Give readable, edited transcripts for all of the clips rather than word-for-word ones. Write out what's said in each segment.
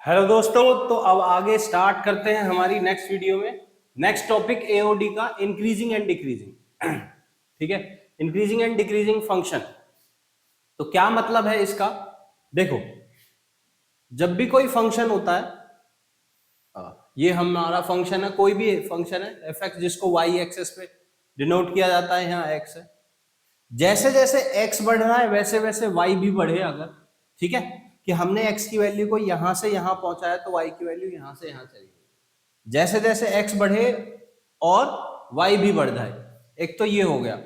Hello दोस्तों, तो अब आगे स्टार्ट करते हैं हमारी नेक्स्ट वीडियो में। नेक्स्ट टॉपिक एओडी का इंक्रीजिंग एंड डिक्रीजिंग। ठीक है, इंक्रीजिंग एंड डिक्रीजिंग फंक्शन। तो क्या मतलब है इसका? देखो, जब भी कोई फंक्शन होता है, ये हमारा फंक्शन है, कोई भी फंक्शन है एफ एक्स, जिसको वाई एक्सेस पे डिनोट किया जाता है, यहाँ एक्स है। जैसे जैसे एक्स बढ़ रहा है वैसे वैसे वाई भी बढ़े, अगर ठीक है कि हमने एक्स की वैल्यू को यहां से यहां पहुंचाया तो वाई की वैल्यू यहां से यहां चली गई। जैसे जैसे एक्स बढ़े और वाई भी बढ़ जाए, एक तो ये हो गया।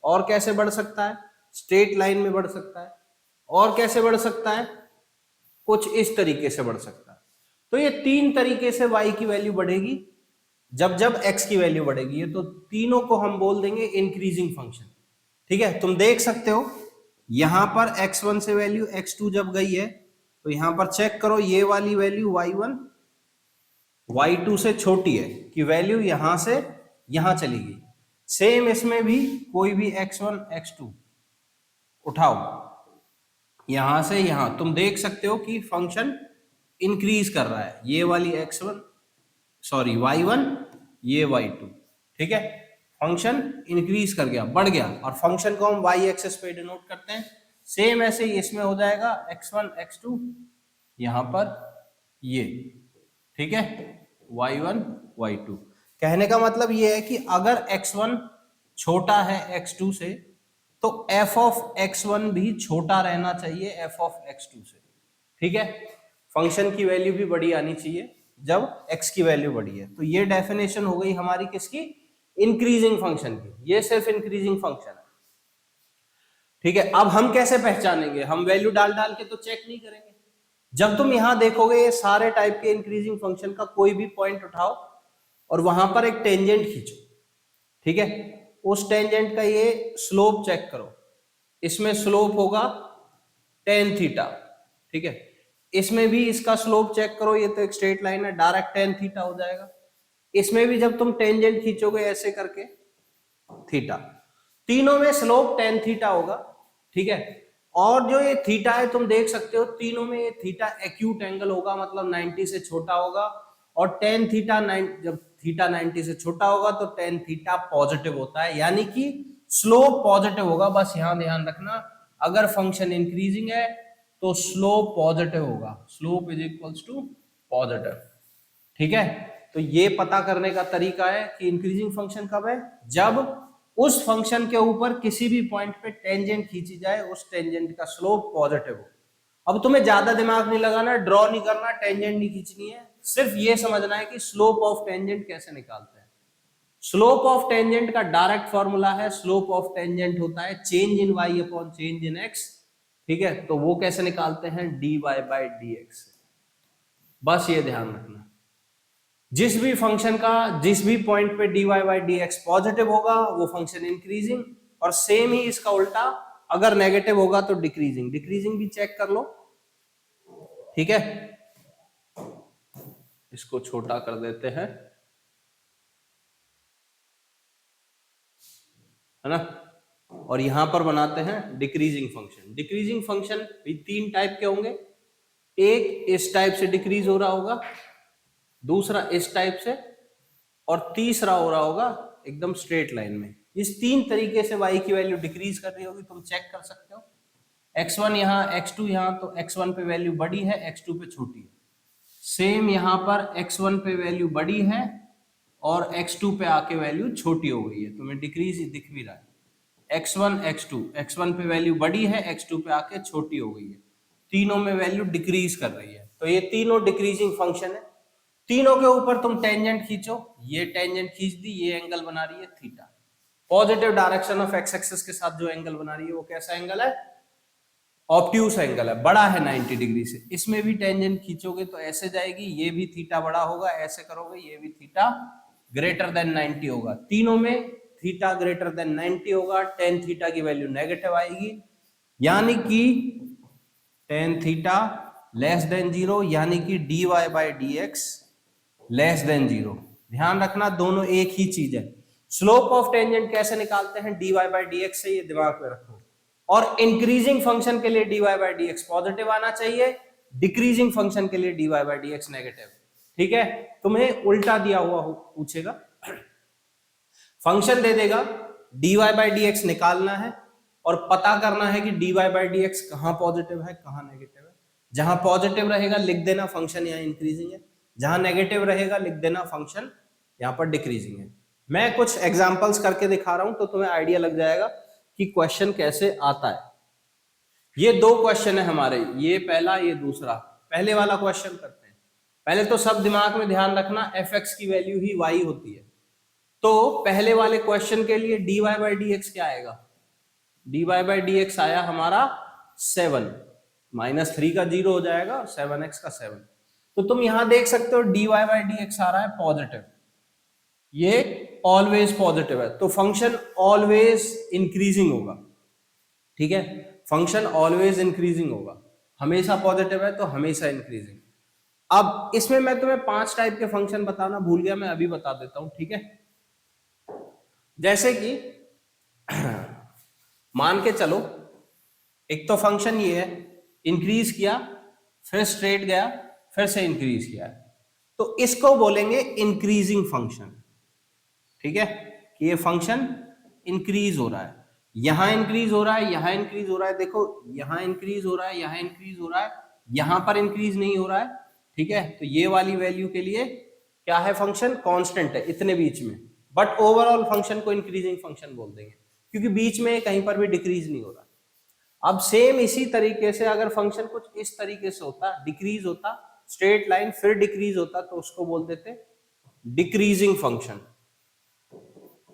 और कैसे बढ़ सकता है? स्ट्रेट लाइन में बढ़ सकता है। और कैसे बढ़ सकता है? कुछ इस तरीके से बढ़ सकता है। तो ये तीन तरीके से वाई की वैल्यू बढ़ेगी जब जब एक्स की वैल्यू बढ़ेगी। ये तो तीनों को हम बोल देंगे इंक्रीजिंग फंक्शन। ठीक है, तुम देख सकते हो यहां पर x1 से वैल्यू x2 जब गई है तो यहां पर चेक करो, ये वाली वैल्यू y1 y2 से छोटी है कि वैल्यू यहां से यहां चली गई। सेम इसमें भी कोई भी x1 x2 उठाओ, यहां से यहां तुम देख सकते हो कि फंक्शन इंक्रीज कर रहा है। ये वाली x1 सॉरी y1, ये y2, ठीक है, फंक्शन इंक्रीज कर गया, बढ़ गया। और फंक्शन को हम y एक्सेस पे डिनोट करते हैं। सेम ऐसे ही इसमें हो जाएगा x1 x2, यहां पर ये, ठीक है, y1 y2। कहने का मतलब ये है कि अगर x1 छोटा है x2 से तो f ऑफ x1 भी छोटा रहना चाहिए f ऑफ x2 से। ठीक है, फंक्शन की वैल्यू भी बड़ी आनी चाहिए जब x की वैल्यू बड़ी है। तो ये डेफिनेशन हो गई हमारी किसकी? इंक्रीजिंग फंक्शन की। ये सिर्फ इंक्रीजिंग फंक्शन है। ठीक है, अब हम कैसे पहचानेंगे? हम वैल्यू डाल डाल के तो चेक नहीं करेंगे। जब तुम यहां देखोगे ये सारे टाइप के इंक्रीजिंग फंक्शन का कोई भी पॉइंट उठाओ और वहां पर एक टेंजेंट खींचो, ठीक है, उस टेंजेंट का ये स्लोप चेक करो। इसमें स्लोप होगा टेन थीटा, ठीक है, इसमें भी इसका स्लोप चेक करो, ये तो एक स्ट्रेट लाइन है, डायरेक्ट टेन थीटा हो जाएगा। इसमें भी जब तुम टेंजेंट खींचोगे ऐसे करके थीटा, तीनों में स्लोप टेन थीटा होगा। ठीक है, और जो ये थीटा है तुम देख सकते हो तीनों में ये थीटा एक्यूट एंगल होगा, मतलब 90 से छोटा होगा। और टेन थीटा जब थीटा 90 से छोटा होगा तो टेन थीटा पॉजिटिव होता है, यानी कि स्लोप पॉजिटिव होगा। बस यहां ध्यान रखना, अगर फंक्शन इंक्रीजिंग है तो स्लोप पॉजिटिव होगा, slope is equals to positive. ठीक है, तो ये पता करने का तरीका है कि इंक्रीजिंग फंक्शन कब है, जब उस फंक्शन के ऊपर किसी भी पॉइंट पे टेंजेंट खींची जाए, उस टेंजेंट का स्लोप पॉजिटिव हो। अब तुम्हें ज्यादा दिमाग नहीं लगाना, ड्रॉ नहीं करना, टेंजेंट नहीं खींचनी है, सिर्फ ये समझना है कि स्लोप ऑफ टेंजेंट कैसे निकालते हैं। स्लोप ऑफ टेंजेंट का डायरेक्ट फॉर्मूला है, स्लोप ऑफ टेंजेंट होता है change in y upon change in x. ठीक है, तो वो कैसे निकालते हैं? D y by d x. बस ये ध्यान रखना, जिस भी फंक्शन का जिस भी पॉइंट पे d y by d x positive होगा वो फंक्शन इंक्रीजिंग, और सेम ही इसका उल्टा अगर नेगेटिव होगा तो डिक्रीजिंग। डिक्रीजिंग भी चेक कर लो, ठीक है, इसको छोटा कर देते हैं, है ना, और यहां पर बनाते हैं डिक्रीजिंग फंक्शन। डिक्रीजिंग फंक्शन भी तीन टाइप के होंगे, एक इस टाइप से डिक्रीज हो रहा होगा, दूसरा इस टाइप से, और तीसरा हो रहा होगा एकदम स्ट्रेट लाइन में। इस तीन तरीके से y की वैल्यू डिक्रीज कर रही होगी, तुम चेक कर सकते हो। x1 यहाँ, x2 यहाँ, तो x1 पे वैल्यू बड़ी है, x2 पे छोटी है। सेम यहाँ पर x1 पे वैल्यू बड़ी है और x2 पे आके वैल्यू छोटी हो गई है, तुम्हें डिक्रीज दिख भी रहा है। x1 x2, x1 पे वैल्यू बड़ी है, x2 पे आके छोटी हो गई है, तीनों में वैल्यू डिक्रीज कर रही है। तो ये तीनों डिक्रीजिंग फंक्शन है। तीनों के ऊपर तुम टेंजेंट खींचो, ये टेंजेंट खींच दी, ये एंगल बना रही है theta. Positive direction of x axis के साथ जो एंगल बना रही है वो कैसा एंगल है? ऑब्ट्यूस एंगल है, बड़ा है 90 डिग्री से। इसमें भी टेंजेंट खींचोगे तो ऐसे जाएगी, ये भी थीटा बड़ा होगा, ऐसे करोगे ये भी थीटा ग्रेटर देन 90 होगा। तीनों में थीटा ग्रेटर देन 90 होगा, टेन थीटा की वैल्यू नेगेटिव आएगी, यानी कि tan theta less than zero, यानी कि d y by d x less than zero. ध्यान रखना, दोनों एक ही चीज है। स्लोप ऑफ टेंजेंट कैसे निकालते हैं? D y by d x से, ये दिमाग में रखो। और इंक्रीजिंग फंक्शन के लिए d y by d x positive आना चाहिए, डिक्रीजिंग फंक्शन के लिए dy by d x negative. ठीक है, तुम्हें उल्टा दिया हुआ पूछेगा, फंक्शन दे देगा, dy बाई डी एक्स निकालना है और पता करना है कि dy बाई डी एक्स कहां पॉजिटिव है कहां नेगेटिव है। जहां पॉजिटिव रहेगा लिख देना फंक्शन यहाँ इंक्रीजिंग है, जहां नेगेटिव रहेगा लिख देना फंक्शन यहाँ पर डिक्रीजिंग है। मैं कुछ एग्जांपल्स करके दिखा रहा हूं तो तुम्हें आइडिया लग जाएगा कि क्वेश्चन कैसे आता है। ये दो क्वेश्चन है हमारे, ये पहला ये दूसरा। पहले वाला क्वेश्चन करते हैं। पहले तो सब दिमाग में ध्यान रखना एफ एक्स की वैल्यू ही y होती है। तो पहले वाले क्वेश्चन के लिए dy बाई डी एक्स क्या आएगा, dy बाई डी एक्स आया हमारा 7, -3 का 0 हो जाएगा, 7x का 7। तो तुम यहां देख सकते हो dy बाई डी एक्स आ रहा है पॉजिटिव, ये ऑलवेज पॉजिटिव है, तो फंक्शन ऑलवेज इंक्रीजिंग होगा। ठीक है, फंक्शन ऑलवेज इंक्रीजिंग होगा, हमेशा पॉजिटिव है तो हमेशा इंक्रीजिंग। अब इसमें मैं तुम्हें 5 टाइप के फंक्शन बताना भूल गया, मैं अभी बता देता हूं। ठीक है, जैसे कि मान के चलो एक तो फंक्शन ये है, इंक्रीज किया फिर स्ट्रेट गया फिर से इंक्रीज किया, तो इसको बोलेंगे इंक्रीजिंग फंक्शन। ठीक है, कि ये फंक्शन इंक्रीज हो रहा है, यहां इंक्रीज हो रहा है, यहां इंक्रीज हो रहा है, देखो यहां इंक्रीज हो रहा है, यहां इंक्रीज हो रहा है, यहां पर इंक्रीज नहीं हो रहा है। ठीक है, तो ये वाली वैल्यू के लिए क्या है, फंक्शन कांस्टेंट है इतने बीच में, बट ओवरऑल फंक्शन को इंक्रीजिंग फंक्शन बोल देंगे क्योंकि बीच में कहीं पर भी डिक्रीज नहीं हो रहा। अब सेम इसी तरीके से अगर फंक्शन कुछ इस तरीके से होता, डिक्रीज होता, स्ट्रेट लाइन फिर डिक्रीज होता, तो उसको बोल देते डिक्रीजिंग फंक्शन।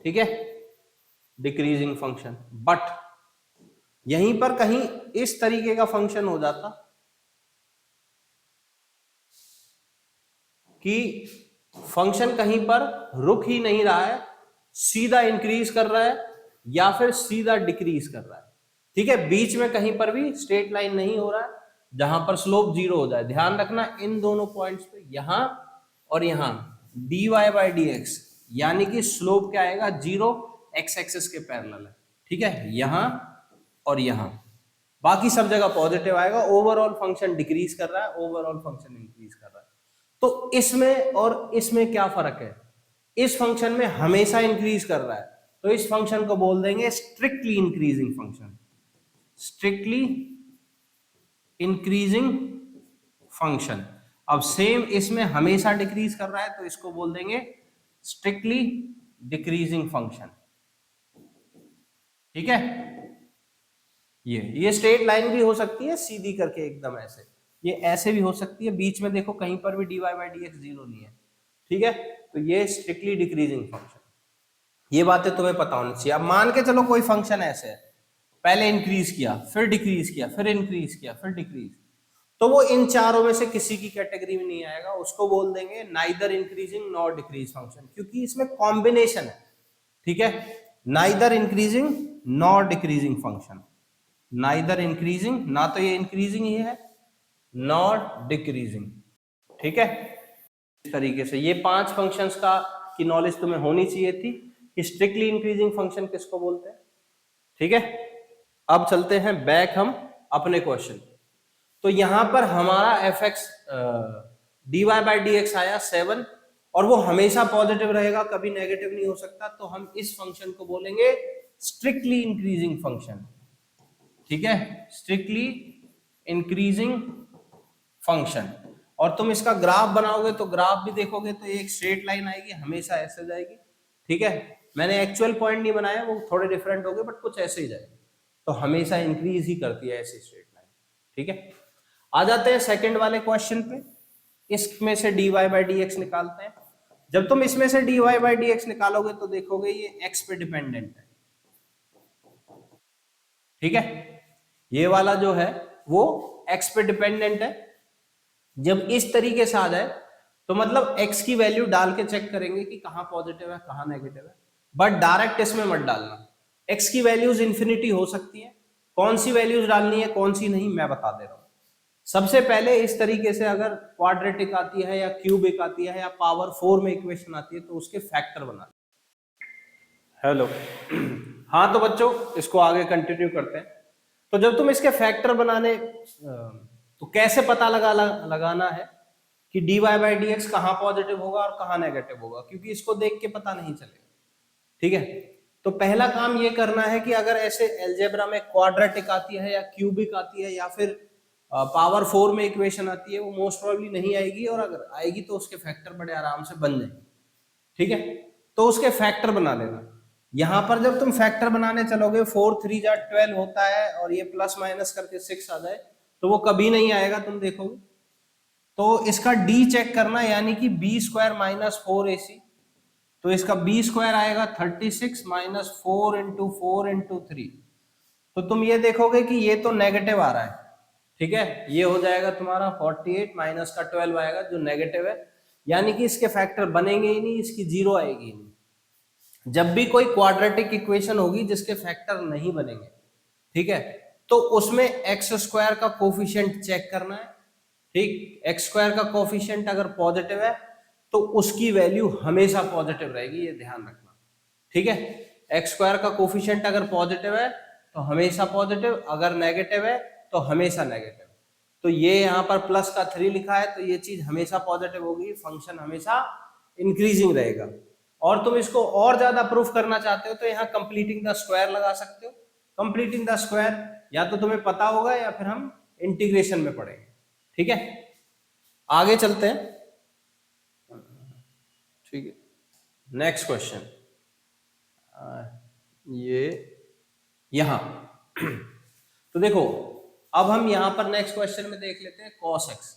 ठीक है, डिक्रीजिंग फंक्शन। बट यहीं पर कहीं इस तरीके का फंक्शन हो जाता कि फंक्शन कहीं पर रुक ही नहीं रहा है, सीधा इंक्रीज कर रहा है या फिर सीधा डिक्रीज कर रहा है। ठीक है, बीच में कहीं पर भी स्ट्रेट लाइन नहीं हो रहा है जहां पर स्लोप 0 हो जाए। ध्यान रखना इन दोनों पॉइंट्स पे, यहां और यहां dy बाई डी एक्स यानी कि स्लोप क्या आएगा 0, एक्स एक्सिस के पैरेलल है। ठीक है, यहां और यहां, बाकी सब जगह पॉजिटिव आएगा। ओवरऑल फंक्शन डिक्रीज कर रहा है, ओवरऑल फंक्शन इंक्रीज कर रहा है। तो इसमें और इसमें क्या फर्क है, इस फंक्शन में हमेशा इंक्रीज कर रहा है, तो इस फंक्शन को बोल देंगे strictly increasing function, strictly increasing function. अब सेम इसमें हमेशा डिक्रीज कर रहा है तो इसको बोल देंगे स्ट्रिक्टली डिक्रीजिंग फंक्शन। ठीक है, ये स्ट्रेट लाइन भी हो सकती है सीधी करके एकदम ऐसे, ये ऐसे भी हो सकती है, बीच में देखो कहीं पर भी dy बाई डी एक्स 0 नहीं है। ठीक है, तो ये स्ट्रिक्टली डिक्रीजिंग फंक्शन। ये बातें तुम्हें पता होनी चाहिए। अब मान के चलो कोई फंक्शन ऐसे है, पहले इंक्रीज किया फिर डिक्रीज किया फिर इंक्रीज किया फिर डिक्रीज, तो वो इन चारों में से किसी की कैटेगरी में नहीं आएगा, उसको बोल देंगे neither increasing nor decrease function, क्योंकि इसमें कॉम्बिनेशन है। ठीक है, neither increasing nor decreasing function, neither increasing, ना तो ये इंक्रीजिंग ही है नॉर डिक्रीजिंग। ठीक है, इस तरीके से ये 5 फंक्शंस का की नॉलेज तुम्हें होनी चाहिए थी कि स्ट्रिक्टली इंक्रीजिंग फंक्शन किसको बोलते हैं। ठीक है, अब चलते हैं बैक हम अपने क्वेश्चन। तो यहां पर हमारा F x dy by d x आया 7 और वो हमेशा पॉजिटिव रहेगा, कभी नेगेटिव नहीं हो सकता, तो हम इस फंक्शन को बोलेंगे स्ट्रिक्टली इंक्रीजिंग फंक्शन। ठीक है, स्ट्रिक्टली इंक्रीजिंग फंक्शन। और तुम इसका ग्राफ बनाओगे तो ग्राफ भी देखोगे तो एक स्ट्रेट लाइन आएगी, हमेशा ऐसे जाएगी। ठीक है, मैंने एक्चुअल पॉइंट नहीं बनाया, वो थोड़े डिफरेंट हो गए बट कुछ ऐसे ही जाएगा, तो हमेशा इंक्रीज ही करती है ऐसी स्ट्रेट लाइन। ठीक है, आ जाते हैं सेकंड वाले क्वेश्चन पे। इसमें से dy बाई डी एक्स निकालते हैं। जब तुम इसमें से dy बाई डी एक्स निकालोगे तो देखोगे ये x पे डिपेंडेंट है। ठीक है, ये वाला जो है वो x पे डिपेंडेंट है। जब इस तरीके से आ जाए तो मतलब x की वैल्यू डाल के चेक करेंगे कि कहां पॉजिटिव है कहां नेगेटिव है, बट डायरेक्ट इसमें मत डालना। x की वैल्यूज इंफिनिटी हो सकती है, कौन सी वैल्यूज डालनी है कौन सी नहीं मैं बता दे रहा हूं। सबसे पहले इस तरीके से अगर क्वाड्रेटिक आती है या क्यूबिक आती है या पावर 4 में इक्वेशन आती है तो उसके फैक्टर बना। हेलो हाँ, तो बच्चों इसको आगे कंटिन्यू करते हैं। तो जब तुम इसके फैक्टर बनाने तो कैसे पता लगाना है कि dy बाई डी एक्स कहाँ पॉजिटिव होगा और कहाँ नेगेटिव होगा, क्योंकि इसको देख के पता नहीं चलेगा। ठीक है, तो पहला काम ये करना है कि अगर ऐसे एलजेब्रा में क्वाड्रेटिक आती है या क्यूबिक आती है या फिर पावर 4 में इक्वेशन आती है, वो मोस्ट प्रोबेबली नहीं आएगी, और अगर आएगी तो उसके फैक्टर बड़े आराम से बन जाएंगे। ठीक है, तो उसके फैक्टर बना लेना। यहां पर जब तुम फैक्टर बनाने चलोगे 4 3 जा 12 होता है और ये प्लस माइनस करके 6 आ जाए तो वो कभी नहीं आएगा, तुम देखोगे। तो इसका डी चेक करना, यानी कि बी स्क्वायर माइनस 4ac, तो इसका बी स्क्वायर आएगा 36 माइनस 4 इंटू 4 इंटू 3। तो तुम ये देखोगे कि ये तो नेगेटिव आ रहा है। ठीक है, ये हो जाएगा तुम्हारा 48 माइनस का 12 आएगा जो नेगेटिव है, यानी कि इसके फैक्टर बनेंगे ही नहीं, इसकी जीरो आएगी नहीं। जब भी कोई क्वाड्रेटिक इक्वेशन होगी जिसके फैक्टर नहीं बनेंगे, ठीक है, तो उसमें एक्स स्क्वायर का कोफिशिएंट चेक करना है। ठीक, एक्स स्क्वायर का कोफिशिएंट अगर पॉजिटिव है तो उसकी वैल्यू हमेशा पॉजिटिव रहेगी, ये ध्यान रखना। ठीक है, एक्स स्क्वायर का कोफिशिएंट अगर पॉजिटिव है तो हमेशा पॉजिटिव, अगर नेगेटिव है तो हमेशा नेगेटिव। तो ये यहाँ पर प्लस का 3 लिखा है तो ये चीज हमेशा पॉजिटिव होगी, फंक्शन हमेशा इंक्रीजिंग रहेगा। और तुम इसको और ज्यादा प्रूफ करना चाहते हो तो यहाँ कंप्लीटिंग द स्क्वायर लगा सकते हो। कंप्लीटिंग द स्क्वायर या तो तुम्हें पता होगा या फिर हम इंटीग्रेशन में पढ़ेंगे। ठीक है, आगे चलते हैं। ठीक है, नेक्स्ट क्वेश्चन ये यहां तो देखो, अब हम यहां पर नेक्स्ट क्वेश्चन में देख लेते हैं cos x।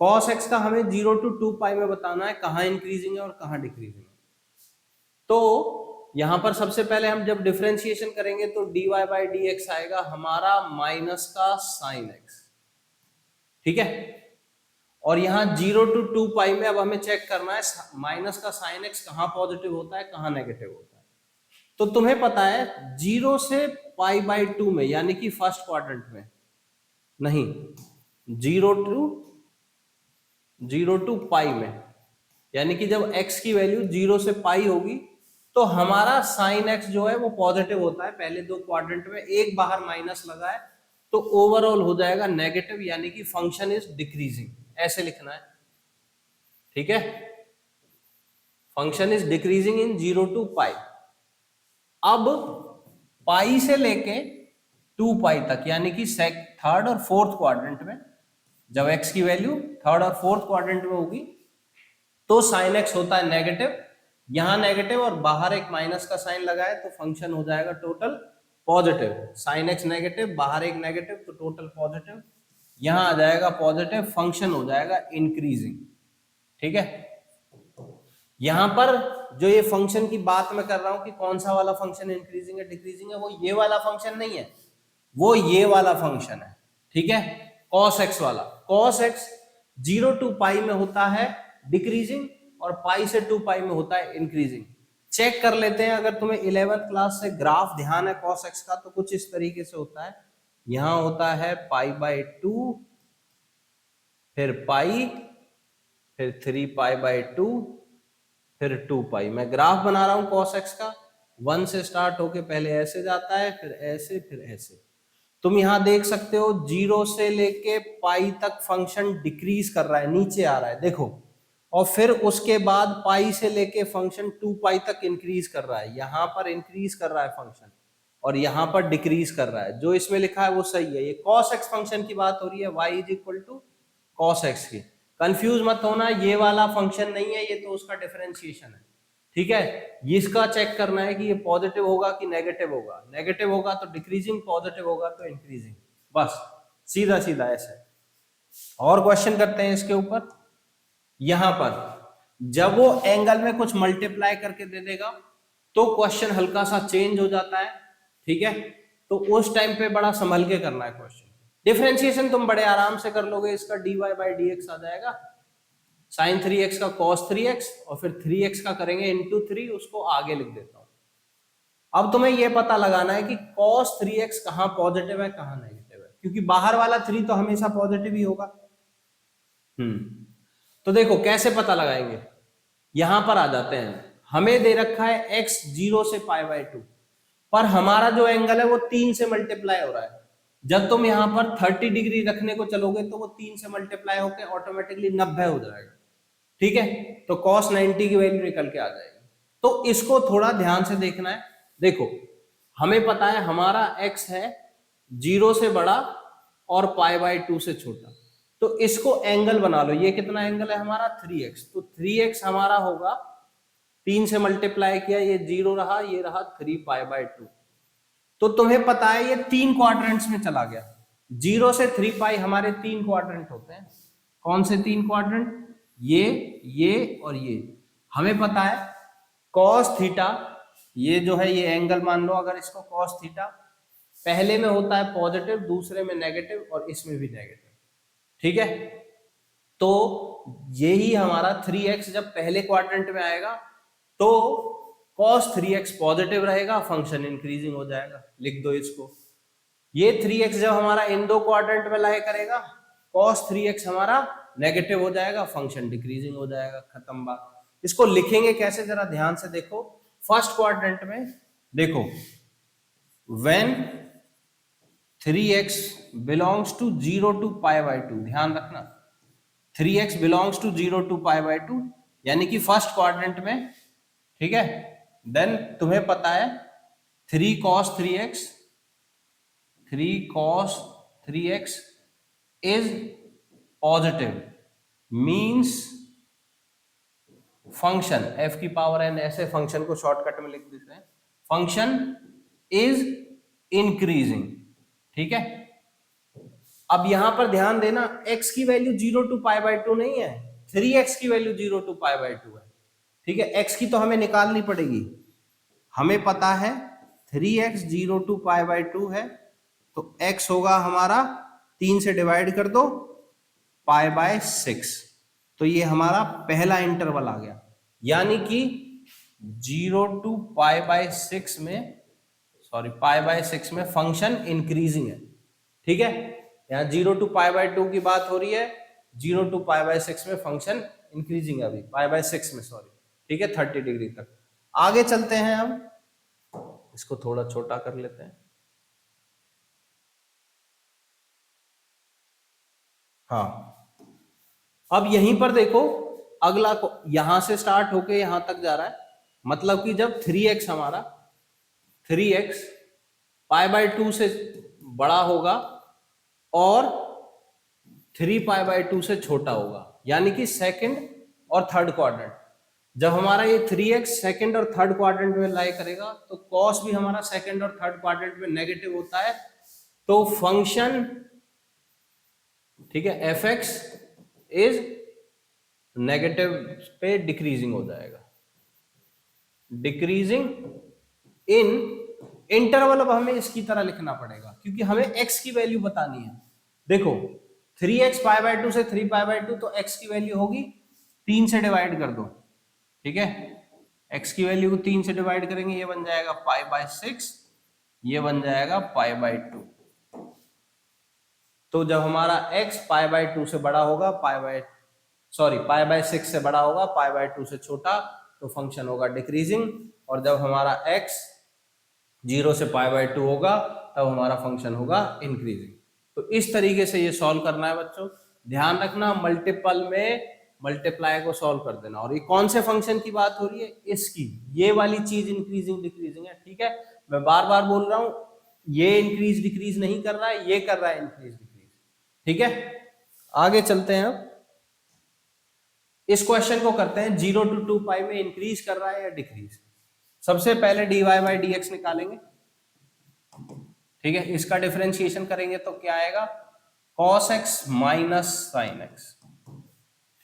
cos x का हमें 0 to 2 पाई में बताना है कहां इंक्रीजिंग है और कहां डिक्रीजिंग है। तो यहां पर सबसे पहले हम जब डिफरेंशिएशन करेंगे तो dy बाई डी एक्स आएगा हमारा माइनस का साइन x। ठीक है, और यहाँ 0 to 2 पाई में अब हमें चेक करना है माइनस का साइन x कहां पॉजिटिव होता है कहां नेगेटिव होता है। तो तुम्हें पता है 0 से पाई बाई 2 में, यानी कि फर्स्ट क्वाड्रेंट में नहीं, 0 टू पाई में, यानी कि जब x की वैल्यू 0 से पाई होगी तो हमारा साइन x जो है वो पॉजिटिव होता है। पहले दो क्वाड्रेंट में एक बाहर माइनस लगा है तो ओवरऑल हो जाएगा नेगेटिव, यानी कि फंक्शन इज डिक्रीजिंग, ऐसे लिखना है। ठीक है, function is decreasing in 0 to pi. अब पाई से लेके 2 पाई तक, यानी कि थर्ड और फोर्थ क्वाड्रेंट में, जब x की वैल्यू थर्ड और फोर्थ क्वाड्रेंट में होगी तो साइन x होता है नेगेटिव, यहां नेगेटिव और बाहर एक माइनस का साइन लगाए तो फंक्शन हो जाएगा total positive. Sine x negative, बाहर एक नेगेटिव तो टोटल पॉजिटिव, यहां आ जाएगा पॉजिटिव, फंक्शन हो जाएगा इंक्रीजिंग। ठीक है, यहां पर जो ये फंक्शन की बात मैं कर रहा हूं कि कौन सा वाला फंक्शन इंक्रीजिंग है डिक्रीजिंग है, वो ये वाला फंक्शन नहीं है, वो ये वाला फंक्शन है। ठीक है, cos x वाला। cos x 0 टू पाई में होता है डिक्रीजिंग और पाई से 2 पाई में होता है इंक्रीजिंग। चेक कर लेते हैं, अगर तुम्हें 11th क्लास से ग्राफ ध्यान है cos x का तो कुछ इस तरीके से होता है। यहां होता है पाई बाई 2, फिर पाई, फिर 3 पाई बाई 2, फिर 2 पाई। मैं ग्राफ बना रहा हूं cos x का, 1 से स्टार्ट होके पहले ऐसे जाता है, फिर ऐसे, फिर ऐसे। तुम यहां देख सकते हो 0 से लेके पाई तक फंक्शन डिक्रीज कर रहा है, नीचे आ रहा है, देखो। और फिर उसके बाद पाई से लेके फंक्शन 2 पाई तक इंक्रीज कर रहा है। यहां पर इंक्रीज कर रहा है फंक्शन और यहां पर डिक्रीज कर रहा है। जो इसमें लिखा है वो सही है। ये cos x फंक्शन की बात हो रही है, y is equal to cos x की। कंफ्यूज मत होना, ये वाला फंक्शन नहीं है, ये तो उसका डिफरेंशिएशन है। ठीक है, इसका चेक करना है कि ये पॉजिटिव होगा कि नेगेटिव होगा। नेगेटिव होगा तो डिक्रीजिंग, पॉजिटिव होगा तो इंक्रीजिंग, बस सीधा सीधा ऐसे। और क्वेश्चन करते हैं इसके ऊपर। यहां पर जब वो एंगल में कुछ मल्टीप्लाई करके दे देगा तो क्वेश्चन हल्का सा चेंज हो जाता है। ठीक है, तो उस टाइम पे बड़ा संभल के करना है क्वेश्चन। डिफरेंशिएशन तुम बड़े आराम से कर लोगे, इसका dy बाई डी एक्स आ जाएगा sin 3x का cos 3x और फिर 3x का करेंगे इंटू 3, उसको आगे लिख देता हूं। अब तुम्हें यह पता लगाना है कि cos 3x कहां पॉजिटिव है कहां नेगेटिव है, क्योंकि बाहर वाला 3 तो हमेशा पॉजिटिव ही होगा। तो देखो कैसे पता लगाएंगे, यहां पर आ जाते हैं। हमें दे रखा है x 0 से पाई बाई 2, पर हमारा जो एंगल है वो 3 से मल्टीप्लाई हो रहा है। जब तुम यहाँ पर 30 डिग्री रखने को चलोगे तो वो 3 से मल्टीप्लाई होकर ऑटोमेटिकली 90 हो जाएगा। ठीक है, तो cos 90 की वैल्यू निकल के आ जाएगी। तो इसको थोड़ा ध्यान से देखना है। देखो हमें पता है हमारा x है 0 से बड़ा और π/2 से छोटा, तो इसको एंगल बना लो। ये कितना एंगल है हमारा 3x, तो 3x हमारा होगा 3 से मल्टीप्लाई किया, ये 0 रहा, ये रहा 3π/2। तो तुम्हें पता है ये 3 क्वाड्रेंट्स में चला गया। 0 से 3π हमारे 3 क्वाड्रेंट होते हैं। कौन से 3 क्वाड्रेंट? ये और ये। हमें पता है cos थीटा, ये जो है ये एंगल मान लो, अगर इसको cos थीटा, पहले में होता है पॉजिटिव, दूसरे में नेगेटिव और इसमें भी नेगेटिव। ठीक है, तो यही हमारा 3x जब पहले क्वाड्रेंट में आएगा तो cos 3x पॉजिटिव रहेगा, फंक्शन इंक्रीजिंग हो जाएगा। लिख दो इसको। ये 3x जब हमारा इन दो क्वाड्रेंट में लाई करेगा, cos 3x हमारा नेगेटिव हो जाएगा, फंक्शन डिक्रीजिंग हो जाएगा। खत्म बात। इसको लिखेंगे कैसे, जरा ध्यान से देखो। फर्स्ट क्वाड्रेंट में देखो, when 3x belongs to 0 to π/2, ध्यान रखना 3x बिलोंग्स टू 0 to π/2, यानी कि फर्स्ट क्वाड्रेंट में। ठीक है, देन तुम्हें पता है 3 cos 3x is positive, means function f की पावर n, ऐसे फंक्शन को शॉर्टकट में लिख देते हैं, फंक्शन इज इंक्रीजिंग। ठीक है, अब यहां पर ध्यान देना, x की वैल्यू 0 to π/2 नहीं है, 3x की वैल्यू 0 to π/2 है। ठीक है, x की तो हमें निकालनी पड़ेगी। हमें पता है 3x 0 to π/2 है, तो x होगा हमारा 3 से डिवाइड कर दो π/6, तो ये हमारा पहला इंटरवल आ गया। यानी कि 0 to π/6 में, सॉरी π/6 में फंक्शन इंक्रीजिंग है। ठीक है, यहाँ 0 to π/2 की बात हो रही है, 0 to π/6 में फंक्शन इंक्रीजिंग है, अभी π/6 में, सॉरी। ठीक है, 30 डिग्री तक। आगे चलते हैं, हम इसको थोड़ा छोटा कर लेते हैं। हाँ, अब यहीं पर देखो, अगला को यहां से स्टार्ट होके यहां तक जा रहा है, मतलब कि जब 3x हमारा 3x π/2 से बड़ा होगा और 3π/2 से छोटा होगा, यानी कि सेकंड और थर्ड क्वाड्रेंट। जब हमारा ये 3x सेकंड और थर्ड क्वाड्रेंट में लाई करेगा, तो cos भी हमारा सेकंड और थर्ड क्वाड्रेंट में नेगेटिव होता है, तो फंक्शन, ठीक है, fx इज नेगेटिव पे डिक्रीजिंग हो जाएगा, डिक्रीजिंग इन इंटरवल। अब हमें इसकी तरह लिखना पड़ेगा क्योंकि हमें x की वैल्यू बतानी है। देखो 3x π/2 से 3π/2, तो x की वैल्यू होगी 3 से डिवाइड कर दो। ठीक है, x की वैल्यू को 3 से डिवाइड करेंगे, ये बन जाएगा π/6, ये बन जाएगा π/2। तो जब हमारा x π/2 से बड़ा होगा, π/6 से बड़ा होगा, π/2 से छोटा, तो फंक्शन होगा डिक्रीजिंग। और जब हमारा x 0 से π/2 होगा, तब हमारा फंक्शन होगा इंक्रीजिंग। तो इस तरीके से ये सॉल्व करना है बच्चों। ध्यान रखना, मल्टीपल में मल्टीप्लाई को सॉल्व कर देना। और ये कौन से फंक्शन की बात हो रही है? इसकी, ये वाली चीज इंक्रीजिंग डिक्रीजिंग है। ठीक है, मैं बार बार बोल रहा हूं, ये इंक्रीज डिक्रीज नहीं कर रहा है, ये कर रहा है इंक्रीज डिक्रीज। ठीक है, आगे चलते हैं। अब इस क्वेश्चन को करते हैं 0 to 2π में इंक्रीज कर रहा है या डिक्रीज। सबसे पहले dy/dx निकालेंगे। ठीक है, इसका डिफरेंशिएशन करेंगे तो क्या आएगा? cos x minus sin x।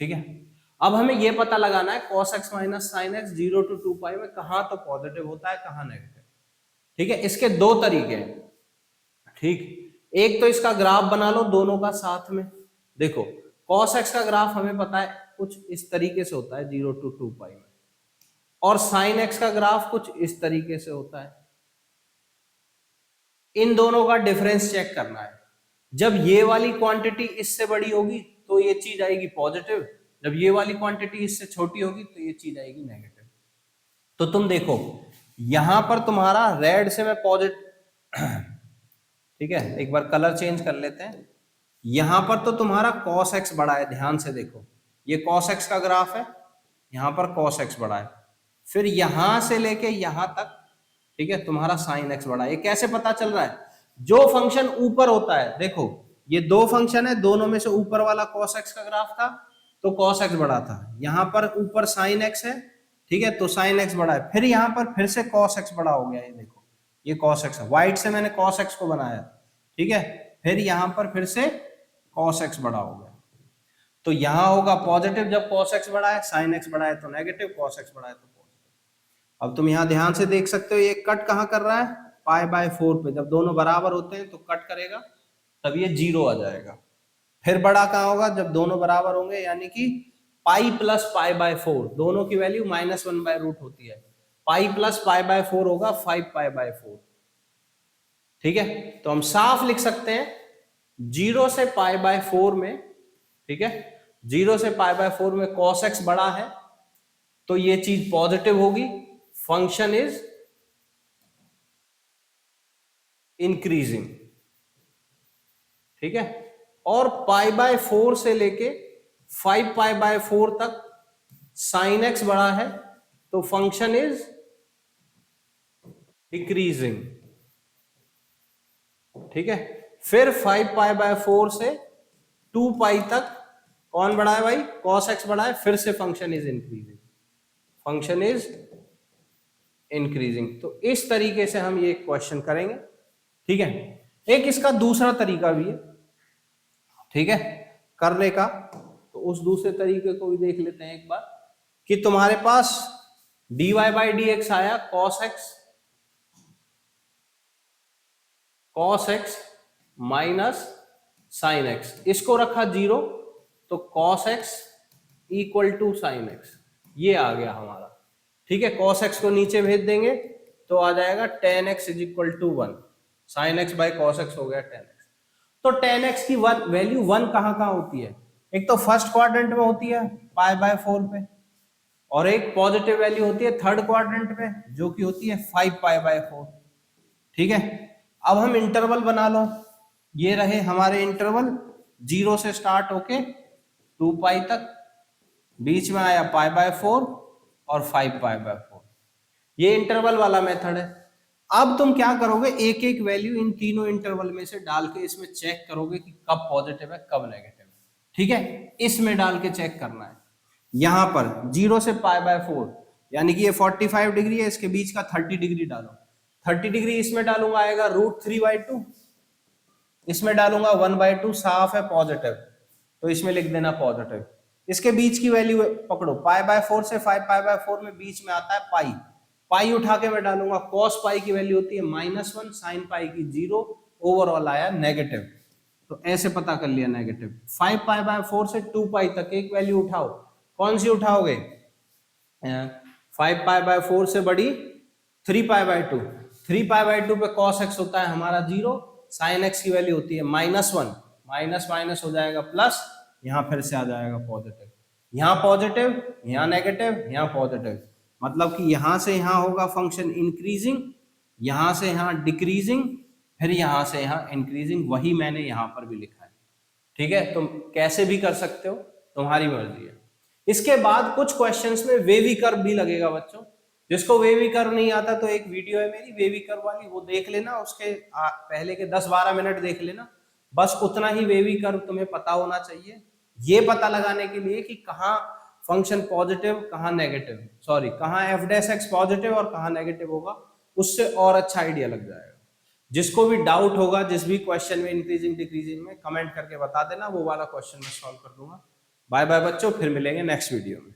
ठीक है, अब हमें यह पता लगाना है cos x minus sin x 0 to 2π में कहां तो पॉजिटिव होता है, कहां नेगेटिव। ठीक है, इसके दो तरीके हैं। ठीक, एक तो इसका ग्राफ बना लो दोनों का साथ में। देखो cos x का ग्राफ हमें पता है कुछ इस तरीके से होता है 0 to 2π में, और sin x का ग्राफ कुछ इस तरीके से होता है। इन दोनों का डिफरेंस चेक करना है। जब ये वाली क्वांटिटी इससे बड़ी होगी तो ये चीज आएगी पॉजिटिव, जब ये वाली क्वांटिटी इससे छोटी होगी तो ये चीज आएगी नेगेटिव। तो तुम देखो यहां पर तुम्हारा रेड से मैं पॉजिटिव ठीक है, एक बार कलर चेंज कर लेते हैं। यहां पर तो तुम्हारा cos x बड़ा है, ध्यान से देखो, ये cos x का ग्राफ है, यहां पर cos x बड़ा है, फिर यहां से लेके यहां तक, ठीक है, तुम्हारा sin x बड़ा है। ये कैसे पता चल रहा है? जो फंक्शन ऊपर होता है, देखो ये दो फंक्शन है, दोनों में से ऊपर वाला cos x का ग्राफ था तो cos x बड़ा था, यहां पर ऊपर sin x है, ठीक है, तो sin x बड़ा है, फिर यहां पर फिर से cos x बड़ा हो गया, ये देखो ये cos x है, व्हाइट से मैंने cos x को बनाया, ठीक है, फिर यहां पर फिर से cos x बड़ा हो गया। तो यहां होगा पॉजिटिव जब cos x बड़ा है, sin x बड़ा है तो नेगेटिव, cos x बड़ा है तो पॉजिटिव। अब तुम यहां ध्यान से देख सकते हो ये कट कहां कर रहा है? π/4 पे। जब दोनों बराबर होते हैं तो कट करेगा, तब ये 0 आ जाएगा। फिर बड़ा कहां होगा? जब दोनों बराबर होंगे, यानी कि पाई प्लस π/4, दोनों की वैल्यू -1/रूट होती है, पाई प्लस π/4 होगा 5π/4, ठीक है। तो हम साफ लिख सकते हैं 0 से π/4 में, ठीक है, 0 से π/4 में cos x बड़ा है तो ये चीज पॉजिटिव होगी, फंक्शन इज इंक्रीजिंग, ठीक है। और π/4 से लेके 5π/4 तक sin x बड़ा है तो फंक्शन इज डिक्रीजिंग, ठीक है। फिर 5π/4 से 2π तक कौन बड़ा है भाई? cos x बड़ा है, फिर से function is increasing, function is increasing. तो इस तरीके से हम ये क्वेश्चन करेंगे, ठीक है। एक इसका दूसरा तरीका भी है, ठीक है, करने का, तो उस दूसरे तरीके को भी देख लेते हैं एक बार, कि तुम्हारे पास dy/dx आया cos x minus sin x, इसको रखा 0 तो cos x equal to sin x, ये आ गया हमारा, ठीक है। cos x को नीचे भेज देंगे तो आ जाएगा tan x is equal to 1, sin x by cos x हो गया tan x। तो tan x की वैल्यू 1 कहां होती है? एक तो फर्स्ट क्वाड्रेंट में होती है π/4 पे, और एक पॉजिटिव वैल्यू होती है थर्ड क्वाड्रेंट में जो कि होती है 5π/4, ठीक है। अब हम इंटरवल बना लो, ये रहे हमारे इंटरवल, 0 से स्टार्ट होके 2π तक, बीच में आया π/4 और 5π/4, ये इंटरवल वाला मेथड है। अब तुम क्या करोगे? एक एक वैल्यू इन तीनों इंटरवल में से डाल के इसमें चेक करोगे कि कब पॉजिटिव है कब नेगेटिव है, ठीक है, इसमें डाल के चेक करना है। यहां पर 0 से π/4 यानी कि ये 45 डिग्री है, इसके बीच का 30 डिग्री डालो, 30 डिग्री इसमें डालूंगा आएगा √3/2, इसमें डालूंगा 1/2, साफ है पॉजिटिव, तो इसमें लिख देना पॉजिटिव। इसके बीच की वैल्यू पकड़ो, π/4 से 5π/4 में बीच में आता है पाई, पाई उठा के मैं डालूंगा, cos पाई की वैल्यू होती है -1, sin पाई की 0, ओवरऑल आया नेगेटिव, तो ऐसे पता कर लिया नेगेटिव। 5π/4 से 2π तक एक वैल्यू उठाओ, कौन सी उठाओगे? 5π/4 से बड़ी 3π/2, 3π/2 पे cos x होता है हमारा 0, sin x की वैल्यू होती है -1, माइनस माइनस हो जाएगा प्लस, यहां फिर से आ जाएगा पॉजिटिव, यहां पॉजिटिव, यहां नेगेटिव, यहां पॉजिटिव, मतलब कि यहां से यहां होगा फंक्शन इंक्रीजिंग, यहां से यहां डिक्रीजिंग, फिर यहां से यहां इंक्रीजिंग, वही मैंने यहां पर भी लिखा है, ठीक है। तुम कैसे भी कर सकते हो, तुम्हारी मर्जी है। इसके बाद कुछ क्वेश्चंस में वेवी कर्व भी लगेगा बच्चों, जिसको वेवी कर्व नहीं आता तो एक वीडियो है मेरी वेवी कर्व वाली, वो देख लेना, उसके पहले के 10-12 मिनट देख लेना, बस उतना ही वेवी कर्व तुम्हें पता होना चाहिए, ये पता लगाने के लिए कि कहाँ फंक्शन पॉजिटिव कहाँ नेगेटिव, सॉरी कहाँ f' पॉजिटिव और कहाँ नेगेटिव होगा, उससे और अच्छा आइडिया लग जाएगा। जिसको भी डाउट होगा जिस भी क्वेश्चन में इंक्रीजिंग डिक्रीजिंग में, कमेंट करके बता देना, वो वाला क्वेश्चन मैं सॉल्व कर दूंगा। बाय बाय बच्चों, फिर मिलेंगे नेक्स्ट वीडियो में।